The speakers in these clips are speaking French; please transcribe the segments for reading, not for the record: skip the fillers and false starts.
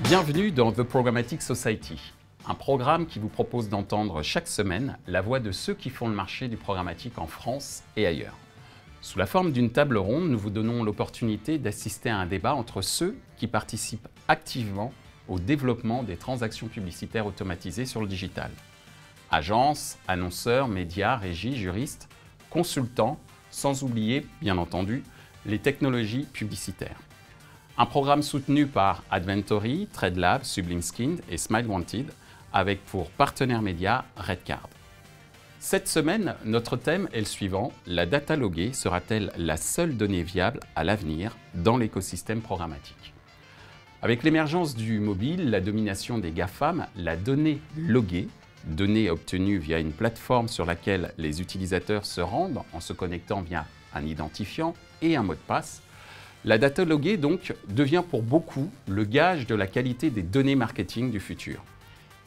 Bienvenue dans The Programmatic Society, un programme qui vous propose d'entendre chaque semaine la voix de ceux qui font le marché du programmatique en France et ailleurs. Sous la forme d'une table ronde, nous vous donnons l'opportunité d'assister à un débat entre ceux qui participent activement au développement des transactions publicitaires automatisées sur le digital. Agences, annonceurs, médias, régies, juristes, consultants, sans oublier, bien entendu, les technologies publicitaires. Un programme soutenu par Adventory, TradeLab, Sublime Skinned et Smile Wanted, avec pour partenaire média Redcard. Cette semaine, notre thème est le suivant: la data loguée sera-t-elle la seule donnée viable à l'avenir dans l'écosystème programmatique? Avec l'émergence du mobile, la domination des GAFAM, la donnée loguée, donnée obtenue via une plateforme sur laquelle les utilisateurs se rendent en se connectant via un identifiant et un mot de passe, la data loguée donc devient pour beaucoup le gage de la qualité des données marketing du futur.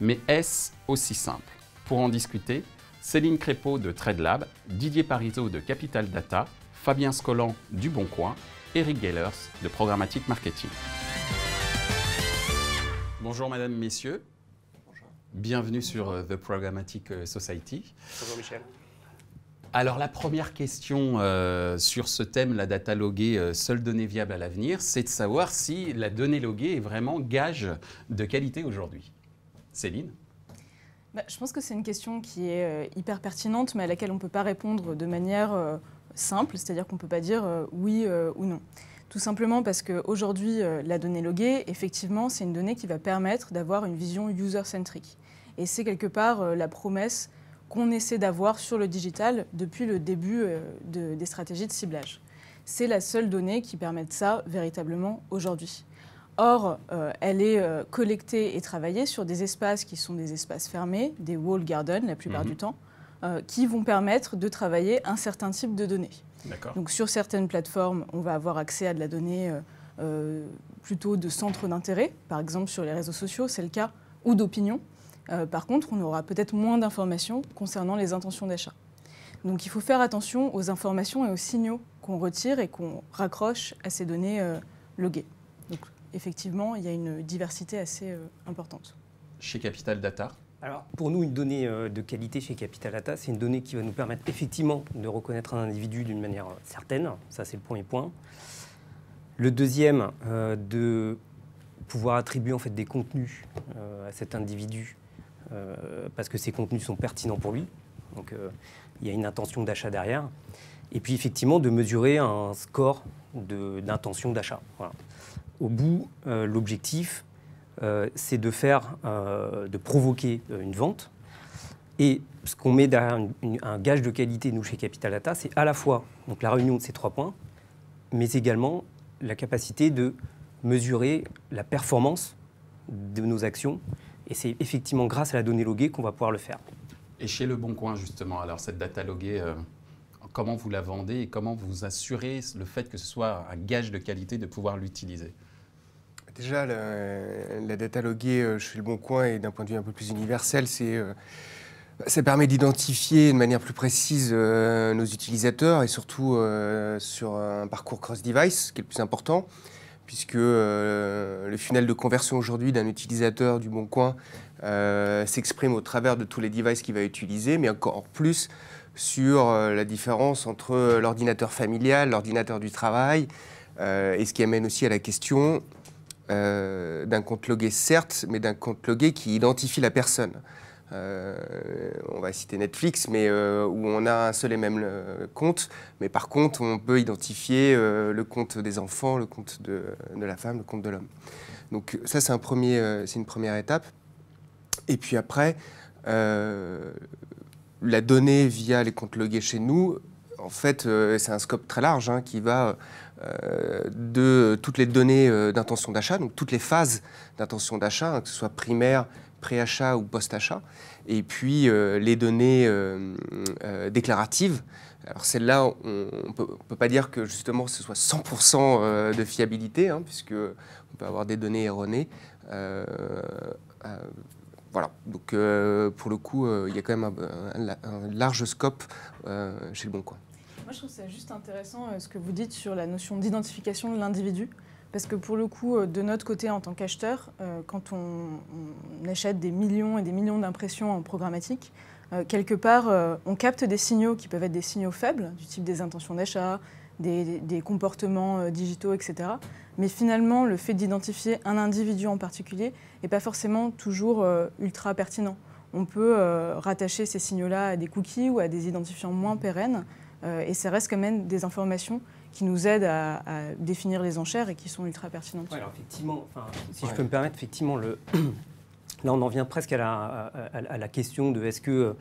Mais est-ce aussi simple? Pour en discuter, Céline Crépeau de TradeLab, Didier Parizeau de Capital Data, Fabien Scollan du Bon Coin, Eric Gellers de Programmatic Marketing. Bonjour mesdames, messieurs. Bonjour. Bienvenue sur The Programmatic Society. Bonjour Michel. Alors la première question sur ce thème, la data loguée, seule donnée viable à l'avenir, c'est de savoir si la donnée loguée est vraiment gage de qualité aujourd'hui. Céline? Je pense que c'est une question qui est hyper pertinente, mais à laquelle on ne peut pas répondre de manière simple, c'est-à-dire qu'on ne peut pas dire oui ou non. Tout simplement parce qu'aujourd'hui, la donnée loguée, effectivement, c'est une donnée qui va permettre d'avoir une vision user-centric. Et c'est quelque part la promesse qu'on essaie d'avoir sur le digital depuis le début des stratégies de ciblage. C'est la seule donnée qui permette ça véritablement aujourd'hui. Or, elle est collectée et travaillée sur des espaces qui sont des espaces fermés, des walled gardens la plupart du temps, qui vont permettre de travailler un certain type de données. Donc sur certaines plateformes, on va avoir accès à de la donnée plutôt de centres d'intérêt, par exemple sur les réseaux sociaux, c'est le cas, ou d'opinion. Par contre, on aura peut-être moins d'informations concernant les intentions d'achat. Donc il faut faire attention aux informations et aux signaux qu'on retire et qu'on raccroche à ces données loguées. Donc effectivement, il y a une diversité assez importante. Chez Capital Data? Alors, pour nous, une donnée de qualité chez Capital Data, c'est une donnée qui va nous permettre effectivement de reconnaître un individu d'une manière certaine. Ça, c'est le premier point. Le deuxième, de pouvoir attribuer en fait des contenus à cet individu parce que ces contenus sont pertinents pour lui. Donc, il y a une intention d'achat derrière. Et puis, effectivement, de mesurer un score d'intention d'achat. Voilà. Au bout, l'objectif, c'est de provoquer une vente. Et ce qu'on met derrière un gage de qualité, nous, chez Capital Data, c'est à la fois donc, la réunion de ces trois points, mais également la capacité de mesurer la performance de nos actions. Et c'est effectivement grâce à la donnée loguée qu'on va pouvoir le faire. Et chez Le Bon Coin, justement, alors cette data loguée, comment vous la vendez et comment vous assurez le fait que ce soit un gage de qualité de pouvoir l'utiliser? Déjà, la data loguée chez Le Bon Coin, et d'un point de vue un peu plus universel, ça permet d'identifier de manière plus précise nos utilisateurs et surtout sur un parcours cross-device, ce qui est le plus important, puisque le funnel de conversion aujourd'hui d'un utilisateur du Bon Coin s'exprime au travers de tous les devices qu'il va utiliser, mais encore plus sur la différence entre l'ordinateur familial, l'ordinateur du travail, et ce qui amène aussi à la question d'un compte logué, certes, mais d'un compte logué qui identifie la personne. On va citer Netflix, mais où on a un seul et même compte, mais par contre, on peut identifier le compte des enfants, le compte de la femme, le compte de l'homme. Donc ça, c'est une première étape. Et puis après, la donnée via les comptes logués chez nous, en fait, c'est un scope très large qui va de toutes les données d'intention d'achat, donc toutes les phases d'intention d'achat, que ce soit primaire, pré-achat ou post-achat, et puis les données déclaratives. Alors celles-là, on ne peut pas dire que justement ce soit 100% de fiabilité, puisqu'on peut avoir des données erronées. Voilà, donc pour le coup, il y a quand même un large scope chez Le Bon Coin. Moi, je trouve ça juste intéressant ce que vous dites sur la notion d'identification de l'individu, Parce que pour le coup, de notre côté, en tant qu'acheteur, quand on achète des millions et des millions d'impressions en programmatique, quelque part, on capte des signaux qui peuvent être des signaux faibles, du type des intentions d'achat, des comportements digitaux, etc. Mais finalement, le fait d'identifier un individu en particulier n'est pas forcément toujours ultra pertinent. On peut rattacher ces signaux-là à des cookies ou à des identifiants moins pérennes, et ça reste quand même des informations qui nous aident à définir les enchères et qui sont ultra pertinentes. Ouais, alors effectivement, si je peux me permettre, effectivement, là on en vient presque à la question de est-ce que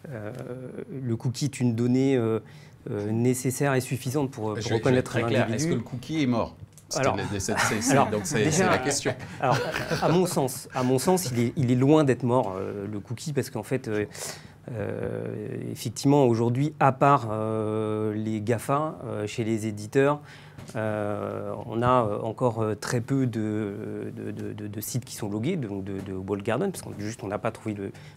le cookie est une donnée nécessaire et suffisante pour reconnaître un individu. Est-ce que le cookie est mort? Alors, donc c'est la question. Alors, à mon sens, il est loin d'être mort, le cookie, parce qu'en fait, effectivement, aujourd'hui, à part les GAFA, chez les éditeurs, on a encore très peu de sites qui sont logués, donc de walled garden, parce qu'on n'a pas trouvé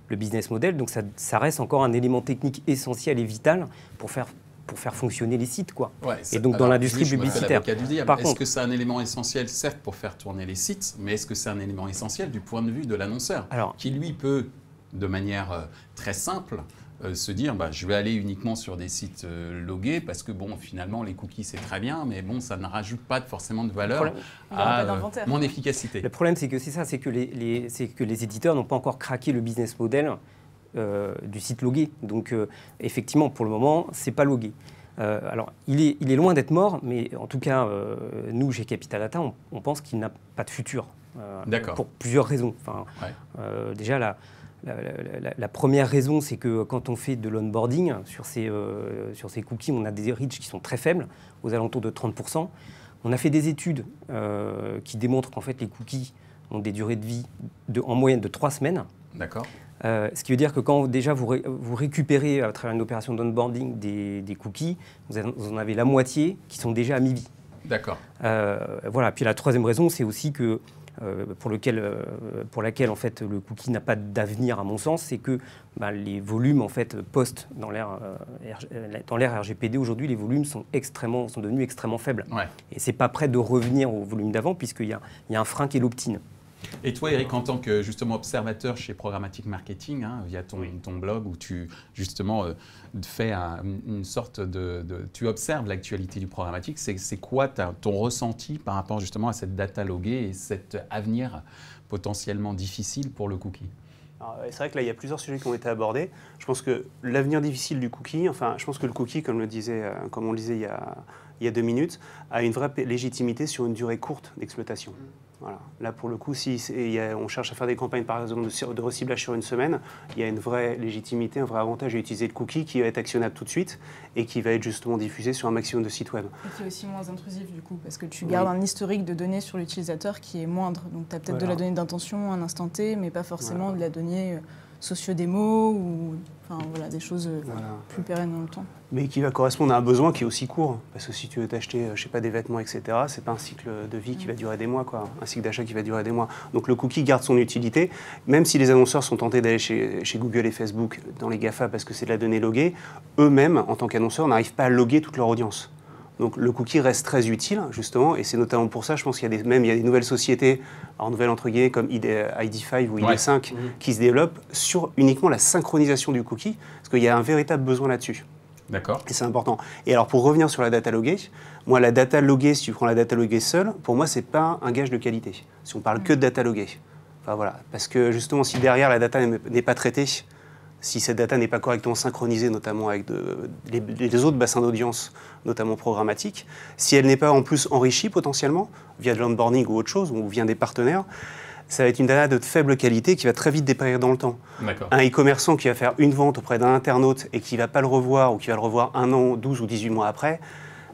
le business model. Donc ça reste encore un élément technique essentiel et vital pour faire fonctionner les sites, quoi. Ouais, et donc dans l'industrie publicitaire. Est-ce que c'est un élément essentiel, certes, pour faire tourner les sites, mais est-ce que c'est un élément essentiel du point de vue de l'annonceur, qui lui peut, de manière très simple, se dire je vais aller uniquement sur des sites logués parce que bon, finalement les cookies c'est très bien, mais bon, ça ne rajoute pas forcément de valeur à mon efficacité. Le problème c'est que les éditeurs n'ont pas encore craqué le business model du site logué. Donc effectivement, pour le moment, c'est pas logué. Alors, il est loin d'être mort, mais en tout cas, nous, chez Capital Data, on pense qu'il n'a pas de futur. Pour plusieurs raisons. Déjà, la première raison, c'est que quand on fait de l'onboarding sur ces cookies, on a des reach qui sont très faibles, aux alentours de 30%. On a fait des études qui démontrent qu'en fait, les cookies ont des durées de vie en moyenne de 3 semaines. D'accord. Ce qui veut dire que quand déjà vous récupérez à travers une opération d'onboarding des cookies, vous en avez la moitié qui sont déjà à mi-vie. D'accord. Voilà. Puis la troisième raison, c'est aussi que pour laquelle en fait le cookie n'a pas d'avenir à mon sens, c'est que les volumes en fait post dans l'ère RGPD aujourd'hui, les volumes sont devenus extrêmement faibles. Ouais. Et c'est pas prêt de revenir au volume d'avant puisqu'il y a un frein qui est l'opt-in. Et toi, Eric, en tant que justement observateur chez Programmatic Marketing, via ton blog où tu justement fais une sorte tu observes l'actualité du programmatique, c'est quoi ton ressenti par rapport justement à cette data loguée et cet avenir potentiellement difficile pour le cookie? C'est vrai que là, il y a plusieurs sujets qui ont été abordés. Je pense que l'avenir difficile du cookie, je pense que le cookie, comme on le disait il y a 2 minutes, a une vraie légitimité sur une durée courte d'exploitation. Voilà. Là, pour le coup, on cherche à faire des campagnes, par exemple, de reciblage sur une semaine, il y a une vraie légitimité, un vrai avantage à utiliser le cookie qui va être actionnable tout de suite et qui va être justement diffusé sur un maximum de sites web. Et qui est aussi moins intrusif, du coup, parce que tu gardes un historique de données sur l'utilisateur qui est moindre. Donc, tu as peut-être de la donnée d'intention à un instant T, mais pas forcément de la donnée socio-démo ou des choses plus pérennes dans le temps. Mais qui va correspondre à un besoin qui est aussi court. Parce que si tu veux t'acheter, des vêtements, etc., c'est pas un cycle de vie qui va durer des mois, quoi. Un cycle d'achat qui va durer des mois. Donc le cookie garde son utilité. Même si les annonceurs sont tentés d'aller chez Google et Facebook dans les GAFA parce que c'est de la donnée loguée, eux-mêmes, en tant qu'annonceurs, n'arrivent pas à loguer toute leur audience. Donc le cookie reste très utile, justement, et c'est notamment pour ça, je pense qu'il y a des nouvelles sociétés, nouvelles entre guillemets, comme ID5 ou ID5, qui se développent sur uniquement la synchronisation du cookie, parce qu'il y a un véritable besoin là-dessus. D'accord. Et c'est important. Et alors, pour revenir sur la data loguée, moi, la data loguée, si tu prends la data loguée seule, pour moi, c'est pas un gage de qualité. Si on parle que de data loguée. Voilà. Parce que, justement, si derrière, la data n'est pas traitée, si cette data n'est pas correctement synchronisée, notamment avec les autres bassins d'audience, notamment programmatiques, si elle n'est pas en plus enrichie potentiellement, via de l'onboarding ou autre chose, ou via des partenaires, ça va être une data de faible qualité qui va très vite dépérir dans le temps. Un e-commerçant qui va faire une vente auprès d'un internaute et qui ne va pas le revoir, ou qui va le revoir 1 an, 12 ou 18 mois après,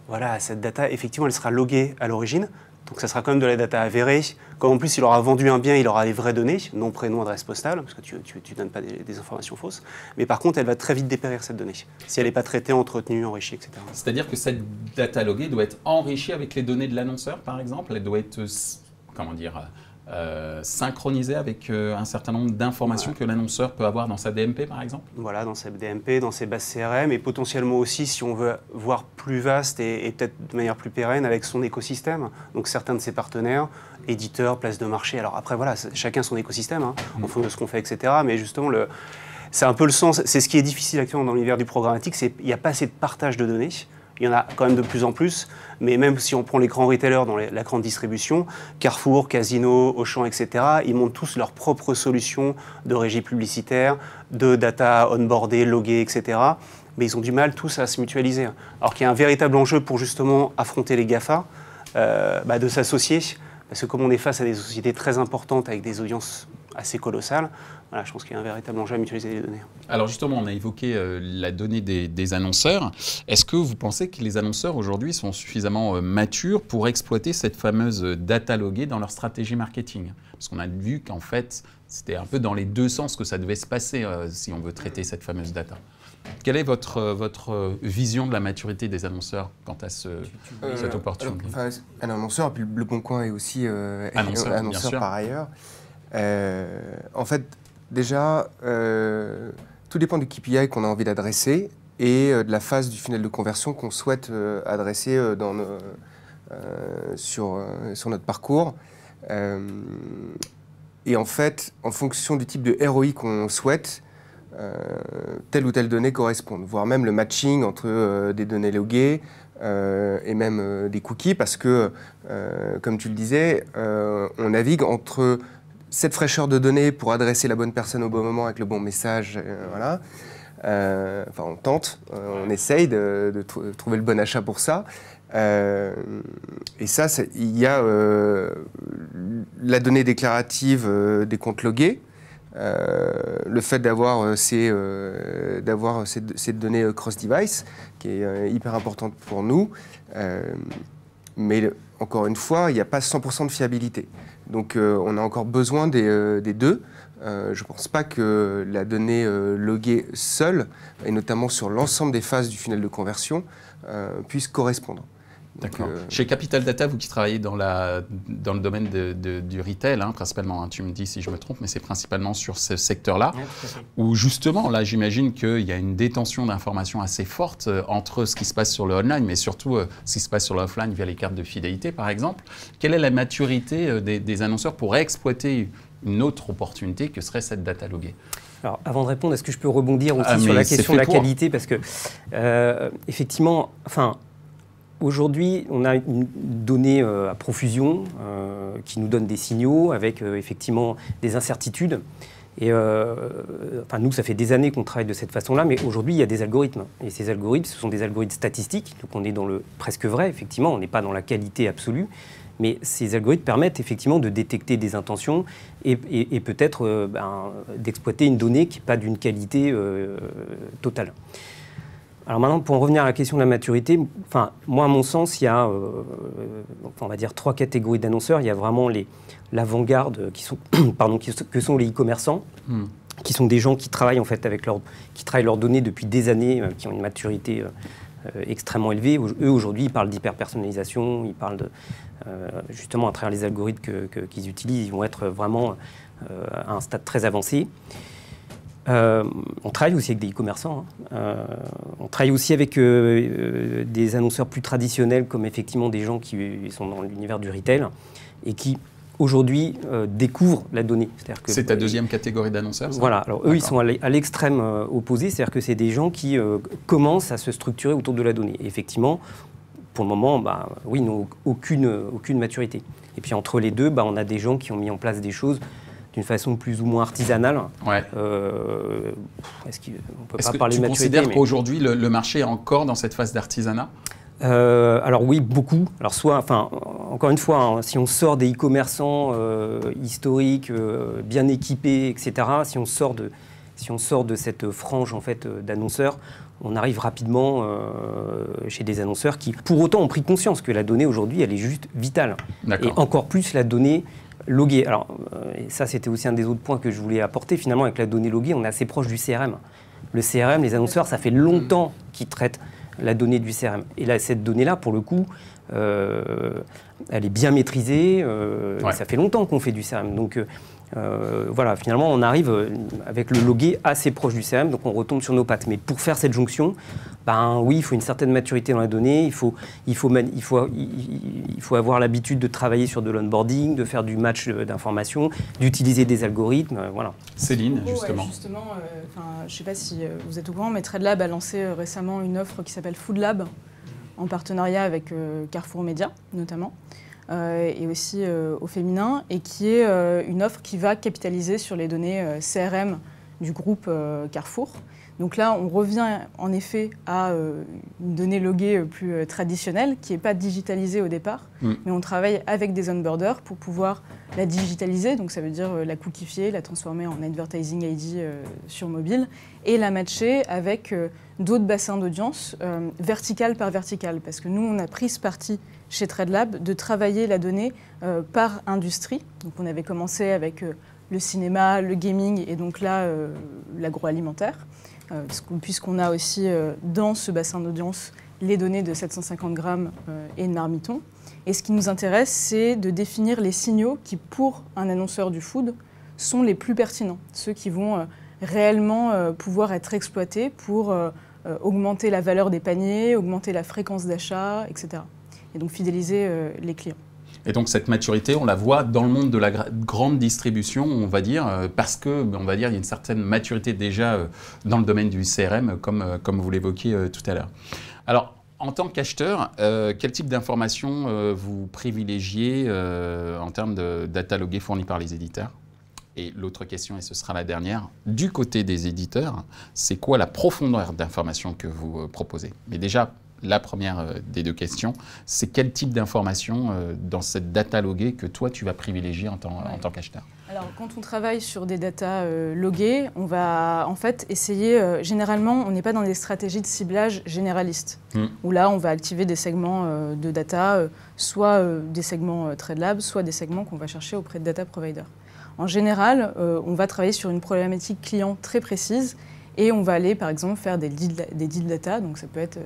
voilà, cette data, effectivement, elle sera loguée à l'origine. Donc ça sera quand même de la data avérée. Comme en plus il aura vendu un bien, il aura les vraies données, nom, prénom, adresse postale, parce que tu ne donnes pas des informations fausses. Mais par contre, elle va très vite dépérir cette donnée, si elle n'est pas traitée, entretenue, enrichie, etc. C'est-à-dire que cette data loguée doit être enrichie avec les données de l'annonceur, par exemple? Elle doit être, synchronisé avec un certain nombre d'informations que l'annonceur peut avoir dans sa DMP, par exemple? Voilà, dans sa DMP, dans ses bases CRM, et potentiellement aussi, si on veut voir plus vaste et peut-être de manière plus pérenne, avec son écosystème. Donc certains de ses partenaires, éditeurs, places de marché. Alors après, voilà, chacun son écosystème, en fonction de ce qu'on fait, etc. Mais justement, c'est un peu le sens, c'est ce qui est difficile actuellement dans l'univers du programmatique, c'est qu'il n'y a pas assez de partage de données. Il y en a quand même de plus en plus, mais même si on prend les grands retailers dans la grande distribution, Carrefour, Casino, Auchan, etc., ils montent tous leurs propres solutions de régie publicitaire, de data onboardée, loguée, etc. Mais ils ont du mal tous à se mutualiser. Alors qu'il y a un véritable enjeu pour justement affronter les GAFA, de s'associer, parce que comme on est face à des sociétés très importantes avec des audiences assez colossales, voilà, je pense qu'il y a un véritable enjeu à mutualiser les données. Alors justement, on a évoqué la donnée des annonceurs. Est-ce que vous pensez que les annonceurs aujourd'hui sont suffisamment matures pour exploiter cette fameuse data loguée dans leur stratégie marketing? Parce qu'on a vu qu'en fait, c'était un peu dans les deux sens que ça devait se passer si on veut traiter cette fameuse data. Quelle est votre vision de la maturité des annonceurs quant à cette opportunité? Un annonceur, et puis Le Bon Coin est aussi annonceur par ailleurs. En fait, déjà, tout dépend du KPI qu'on a envie d'adresser et de la phase du funnel de conversion qu'on souhaite adresser sur notre parcours. Et en fait, en fonction du type de ROI qu'on souhaite, telle ou telle donnée correspondent, voire même le matching entre des données loguées et même des cookies, parce que, comme tu le disais, on navigue entre cette fraîcheur de données pour adresser la bonne personne au bon moment avec le bon message, voilà. On tente, on essaye de trouver le bon achat pour ça. Et ça, il y a la donnée déclarative des comptes logués, le fait d'avoir ces données cross-device, qui est hyper importante pour nous. Mais encore une fois, il n'y a pas 100% de fiabilité. Donc on a encore besoin des deux. Je ne pense pas que la donnée loguée seule, et notamment sur l'ensemble des phases du funnel de conversion, puisse correspondre. D'accord. Chez Capital Data, vous qui travaillez dans le domaine du retail, principalement, tu me dis si je me trompe, mais c'est principalement sur ce secteur-là, où justement, là, j'imagine qu'il y a une détention d'informations assez forte entre ce qui se passe sur le online, mais surtout ce qui se passe sur l'offline via les cartes de fidélité, par exemple. Quelle est la maturité des annonceurs pour exploiter une autre opportunité que serait cette data loguée? Alors, avant de répondre, est-ce que je peux rebondir aussi sur la question de la qualité? Parce que, effectivement, aujourd'hui, on a une donnée à profusion qui nous donne des signaux avec effectivement des incertitudes. Et nous, ça fait des années qu'on travaille de cette façon-là, mais aujourd'hui, il y a des algorithmes. Et ces algorithmes, ce sont des algorithmes statistiques. Donc, on est dans le presque vrai, effectivement. On n'est pas dans la qualité absolue. Mais ces algorithmes permettent effectivement de détecter des intentions et peut-être d'exploiter une donnée qui n'est pas d'une qualité totale. Alors maintenant, pour en revenir à la question de la maturité, moi, à mon sens, il y a, on va dire, 3 catégories d'annonceurs. Il y a vraiment l'avant-garde que sont les e-commerçants, qui sont des gens qui travaillent en fait qui travaillent leurs données depuis des années, qui ont une maturité extrêmement élevée. Eux, aujourd'hui, ils parlent d'hyper-personnalisation, ils parlent justement à travers les algorithmes qu'ils utilisent, ils vont être vraiment à un stade très avancé. On travaille aussi avec des e-commerçants. On travaille aussi avec des annonceurs plus traditionnels, comme effectivement des gens qui sont dans l'univers du retail et qui aujourd'hui découvrent la donnée. C'est ta deuxième catégorie d'annonceurs, ça? Voilà. Alors eux, ils sont à l'extrême opposé, c'est-à-dire que c'est des gens qui commencent à se structurer autour de la donnée. Et effectivement, pour le moment, ils n'ont aucune maturité. Et puis entre les deux, on a des gens qui ont mis en place des choses d'une façon plus ou moins artisanale. Ouais. Est-ce qu'on peut pas parler de maturité? Tu considères qu'aujourd'hui, le marché est encore dans cette phase d'artisanat? Alors oui, beaucoup. Alors encore une fois, si on sort des e-commerçants historiques, bien équipés, etc., si on sort de cette frange en fait d'annonceurs, on arrive rapidement chez des annonceurs qui, pour autant, ont pris conscience que la donnée aujourd'hui, elle est juste vitale. Et encore plus la donnée loguée. Alors, et ça, c'était aussi un des autres points que je voulais apporter. Finalement, avec la donnée loguée, on est assez proche du CRM. Le CRM, les annonceurs, ça fait longtemps qu'ils traitent la donnée du CRM. Et là, cette donnée-là, pour le coup, elle est bien maîtrisée. Ça fait longtemps qu'on fait du CRM. Donc voilà, finalement, on arrive avec le logué assez proche du CRM, donc on retombe sur nos pattes. Mais pour faire cette jonction, oui, il faut une certaine maturité dans la donnée, il faut avoir l'habitude de travailler sur de l'onboarding, de faire du match d'informations, d'utiliser des algorithmes, voilà. Céline, justement. Ouais, justement, je ne sais pas si vous êtes au courant, mais TradeLab a lancé récemment une offre qui s'appelle Food Lab, en partenariat avec Carrefour Média, notamment. Et aussi au féminin, et qui est une offre qui va capitaliser sur les données CRM du groupe Carrefour. Donc là, on revient en effet à une donnée loguée plus traditionnelle, qui n'est pas digitalisée au départ, mais on travaille avec des onboarders pour pouvoir la digitaliser, donc ça veut dire la cookifier, la transformer en Advertising ID sur mobile, et la matcher avec d'autres bassins d'audience, vertical par vertical, parce que nous, on a pris ce parti chez TradeLab de travailler la donnée par industrie. Donc on avait commencé avec le cinéma, le gaming et donc là l'agroalimentaire, puisqu'on a aussi dans ce bassin d'audience les données de 750 grammes et de marmiton. Et ce qui nous intéresse, c'est de définir les signaux qui, pour un annonceur du food, sont les plus pertinents, ceux qui vont réellement pouvoir être exploités pour augmenter la valeur des paniers, augmenter la fréquence d'achat, etc. Et donc fidéliser les clients. Et donc cette maturité, on la voit dans le monde de la grande distribution, on va dire, parce que, on va dire, il y a une certaine maturité déjà dans le domaine du CRM, comme vous l'évoquiez tout à l'heure. Alors, en tant qu'acheteur, quel type d'informations vous privilégiez en termes de data loguée fournie par les éditeurs? Et l'autre question, et ce sera la dernière, du côté des éditeurs, c'est quoi la profondeur d'informations que vous proposez? Mais déjà, la première des deux questions, c'est quel type d'informations dans cette data loguée que toi, tu vas privilégier en tant qu'acheteur? Alors, quand on travaille sur des data loguées, on va en fait essayer, généralement, on n'est pas dans des stratégies de ciblage généralistes, où là, on va activer des segments de data, soit des segments TradeLab, soit des segments qu'on va chercher auprès de data providers. En général, on va travailler sur une problématique client très précise, et on va aller, par exemple, faire des deal data, donc ça peut être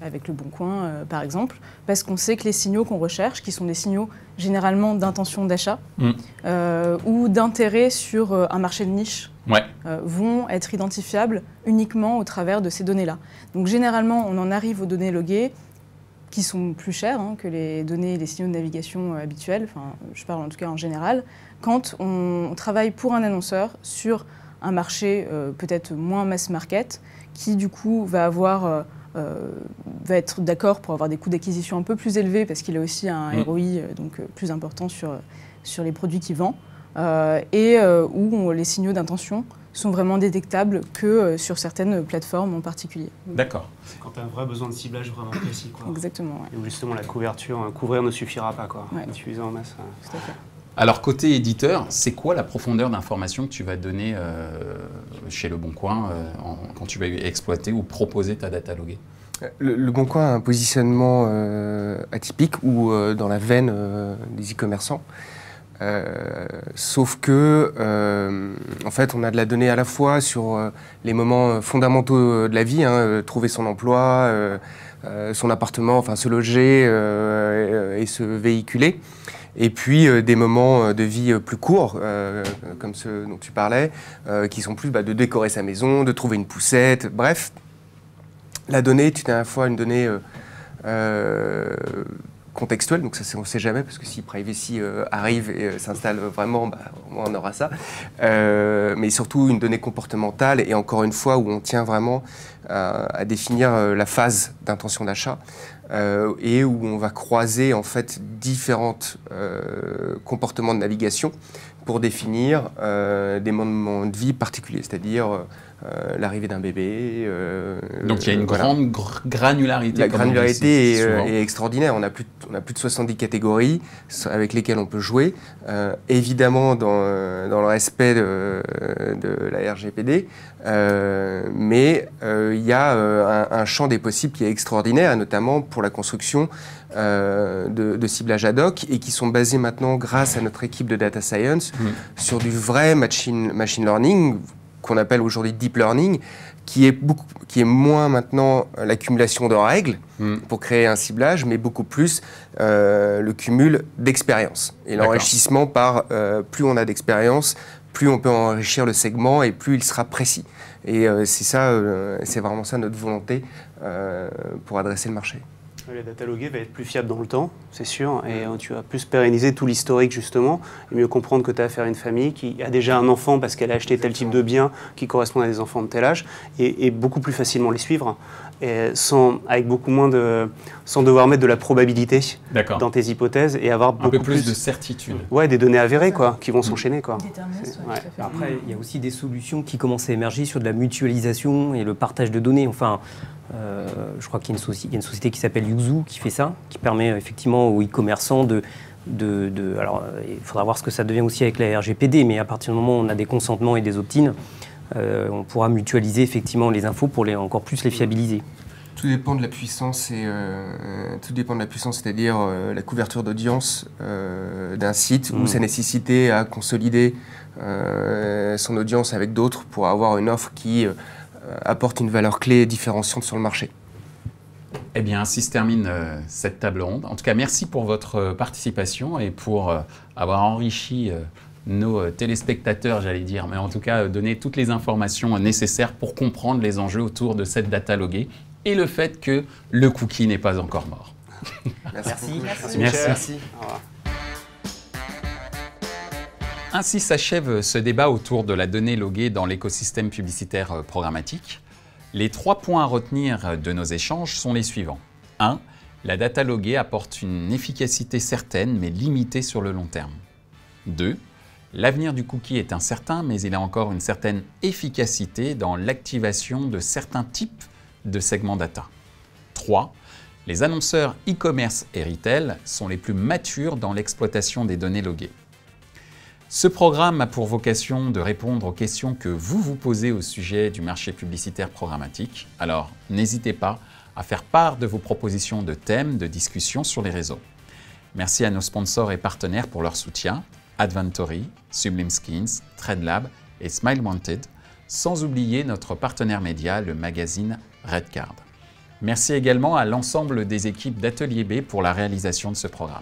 avec Le Bon Coin, par exemple, parce qu'on sait que les signaux qu'on recherche, qui sont des signaux généralement d'intention d'achat ou d'intérêt sur un marché de niche, vont être identifiables uniquement au travers de ces données-là. Donc généralement, on en arrive aux données loguées qui sont plus chères que les données et les signaux de navigation habituels, enfin, je parle en tout cas en général, quand on travaille pour un annonceur sur un marché peut-être moins mass market, qui du coup va être d'accord pour avoir des coûts d'acquisition un peu plus élevés, parce qu'il a aussi un ROI donc, plus important sur les produits qu'il vend, et où les signaux d'intention sont vraiment détectables que sur certaines plateformes en particulier. D'accord. C'est quand tu as un vrai besoin de ciblage vraiment précis, quoi. Exactement, ouais. Et où justement la couverture, couvrir ne suffira pas, quoi. Ouais. Diffuser en masse. Tout à fait. Alors, côté éditeur, c'est quoi la profondeur d'information que tu vas donner chez Le Bon Coin quand tu vas exploiter ou proposer ta data loguée? Le Bon Coin a un positionnement atypique ou dans la veine des e-commerçants. Sauf que, en fait, on a de la donnée à la fois sur les moments fondamentaux de la vie, trouver son emploi, son appartement, enfin se loger et se véhiculer. Et puis des moments de vie plus courts, comme ceux dont tu parlais, qui sont plus de décorer sa maison, de trouver une poussette, bref. La donnée est à la fois une donnée contextuelle, donc ça on ne sait jamais, parce que si privacy arrive et s'installe vraiment, on aura ça. Mais surtout une donnée comportementale, et encore une fois où on tient vraiment à définir la phase d'intention d'achat. Et où on va croiser en fait différents comportements de navigation pour définir des moments de vie particuliers, c'est-à-dire l'arrivée d'un bébé. Donc il y a une grande granularité. La granularité est extraordinaire. On a plus de 70 catégories avec lesquelles on peut jouer, évidemment dans le respect de la RGPD, mais il y a un champ des possibles qui est extraordinaire, notamment pour la construction de ciblage ad hoc, et qui sont basés maintenant, grâce à notre équipe de data science, sur du vrai machine learning, qu'on appelle aujourd'hui deep learning, qui est moins maintenant l'accumulation de règles pour créer un ciblage, mais beaucoup plus le cumul d'expérience. Et l'enrichissement par plus on a d'expérience, plus on peut enrichir le segment et plus il sera précis. Et c'est vraiment ça notre volonté pour adresser le marché. La data loguée va être plus fiable dans le temps, c'est sûr, et tu vas plus pérenniser tout l'historique justement, et mieux comprendre que tu as affaire à une famille qui a déjà un enfant parce qu'elle a acheté tel type de bien qui correspond à des enfants de tel âge, et beaucoup plus facilement les suivre, et sans devoir mettre de la probabilité dans tes hypothèses et avoir beaucoup un peu plus de certitude. Ouais, des données avérées quoi, qui vont s'enchaîner quoi. Après, il y a aussi des solutions qui commencent à émerger sur de la mutualisation et le partage de données. Enfin, je crois qu'il y a une société qui s'appelle Yuzu qui fait ça, qui permet effectivement aux e-commerçants alors, il faudra voir ce que ça devient aussi avec la RGPD, mais à partir du moment où on a des consentements et des opt-in, on pourra mutualiser effectivement les infos pour encore plus les fiabiliser. Tout dépend de la puissance, c'est-à-dire la couverture d'audience d'un site ou sa nécessité à consolider son audience avec d'autres pour avoir une offre qui apporte une valeur clé différenciante sur le marché. Eh bien, ainsi se termine cette table ronde. En tout cas, merci pour votre participation et pour avoir enrichi nos téléspectateurs, j'allais dire, mais en tout cas donner toutes les informations nécessaires pour comprendre les enjeux autour de cette data loguée et le fait que le cookie n'est pas encore mort. Merci. Merci. Ainsi s'achève ce débat autour de la donnée loguée dans l'écosystème publicitaire programmatique. Les 3 points à retenir de nos échanges sont les suivants. 1. La data loguée apporte une efficacité certaine mais limitée sur le long terme. 2. L'avenir du cookie est incertain mais il a encore une certaine efficacité dans l'activation de certains types de segments data. 3. Les annonceurs e-commerce et retail sont les plus matures dans l'exploitation des données loguées. Ce programme a pour vocation de répondre aux questions que vous vous posez au sujet du marché publicitaire programmatique. Alors, n'hésitez pas à faire part de vos propositions de thèmes de discussion sur les réseaux. Merci à nos sponsors et partenaires pour leur soutien, Adventory, Sublime Skins, TradeLab et Smile Wanted, sans oublier notre partenaire média, le magazine Redcard. Merci également à l'ensemble des équipes d'Atelier B pour la réalisation de ce programme.